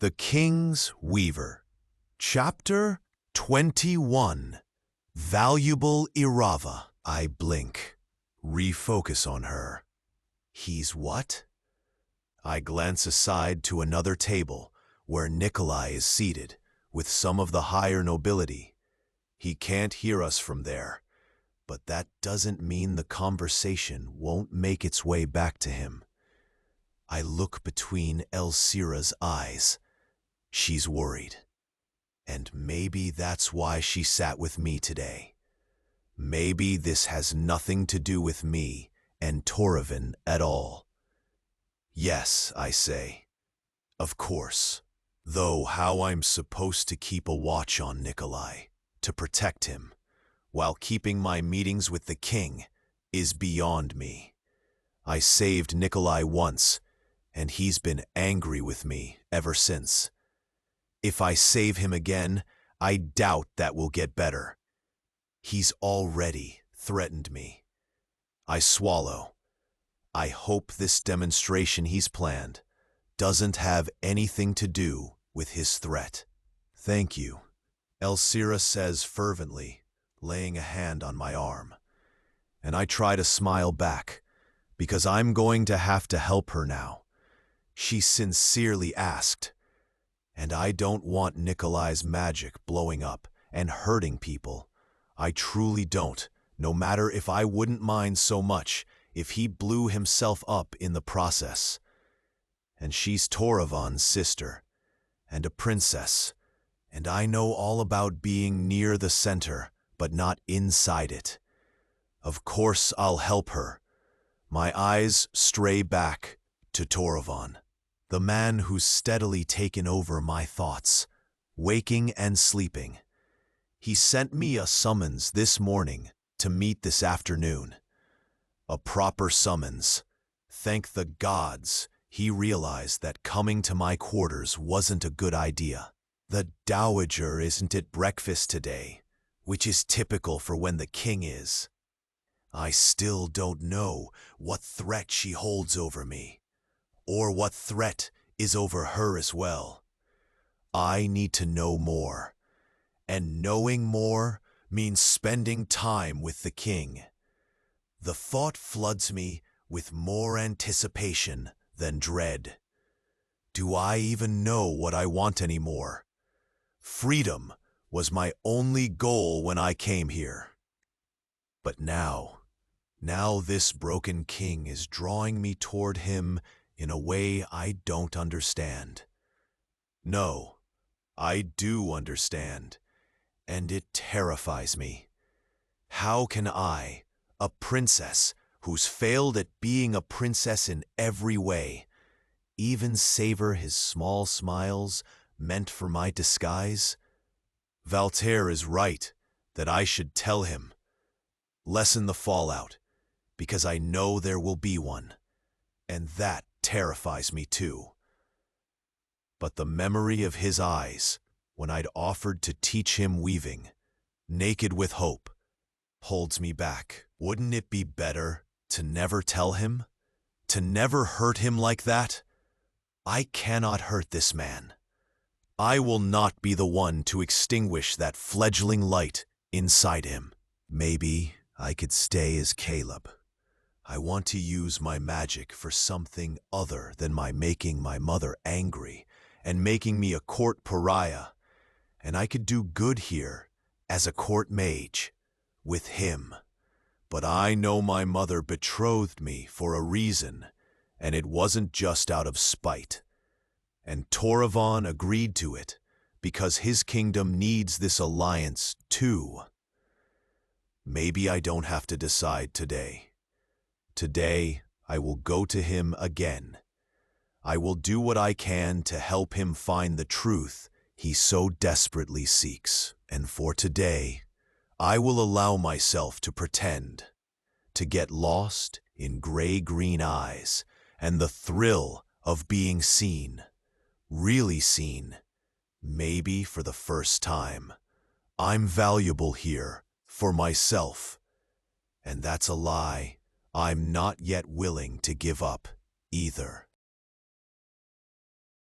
The King's Weaver. Chapter 21. Valuable Irava. I blink. Refocus on her. He's what? I glance aside to another table where Nikolai is seated with some of the higher nobility. He can't hear us from there, but that doesn't mean the conversation won't make its way back to him. I look between Elsira's eyes. She's worried. And maybe that's why she sat with me today. Maybe this has nothing to do with me and Toravin at all. Yes, I say. Of course. Though how I'm supposed to keep a watch on Nikolai, to protect him, while keeping my meetings with the king, is beyond me. I saved Nikolai once, and he's been angry with me ever since. If I save him again, I doubt that will get better. He's already threatened me. I swallow. I hope this demonstration he's planned doesn't have anything to do with his threat. Thank you, Elsira says fervently, laying a hand on my arm. And I try to smile back, because I'm going to have to help her now. She sincerely asked. And I don't want Nikolai's magic blowing up and hurting people. I truly don't, no matter if I wouldn't mind so much if he blew himself up in the process. And she's Toravan's sister, and a princess, and I know all about being near the center, but not inside it. Of course I'll help her. My eyes stray back to Toravan, the man who's steadily taken over my thoughts, waking and sleeping. He sent me a summons this morning to meet this afternoon. A proper summons. Thank the gods he realized that coming to my quarters wasn't a good idea. The dowager isn't at breakfast today, which is typical for when the king is. I still don't know what threat she holds over me, or what threat is over her as well. I need to know more, and knowing more means spending time with the king. The thought floods me with more anticipation than dread. Do I even know what I want anymore? Freedom was my only goal when I came here. But now this broken king is drawing me toward him in a way I don't understand. No, I do understand, and it terrifies me. How can I, a princess who's failed at being a princess in every way, even savor his small smiles meant for my disguise? Valterre is right that I should tell him. Lessen the fallout, because I know there will be one, and that terrifies me too. But the memory of his eyes when I'd offered to teach him weaving, naked with hope, holds me back. Wouldn't it be better to never tell him? To never hurt him like that? I cannot hurt this man. I will not be the one to extinguish that fledgling light inside him. Maybe I could stay as Caleb. I want to use my magic for something other than my making my mother angry and making me a court pariah, and I could do good here as a court mage with him. But I know my mother betrothed me for a reason, and it wasn't just out of spite. And Toravan agreed to it because his kingdom needs this alliance too. Maybe I don't have to decide today. Today, I will go to him again. I will do what I can to help him find the truth he so desperately seeks. And for today, I will allow myself to pretend, to get lost in gray-green eyes and the thrill of being seen, really seen, maybe for the first time. I'm valuable here for myself, and that's a lie I'm not yet willing to give up either.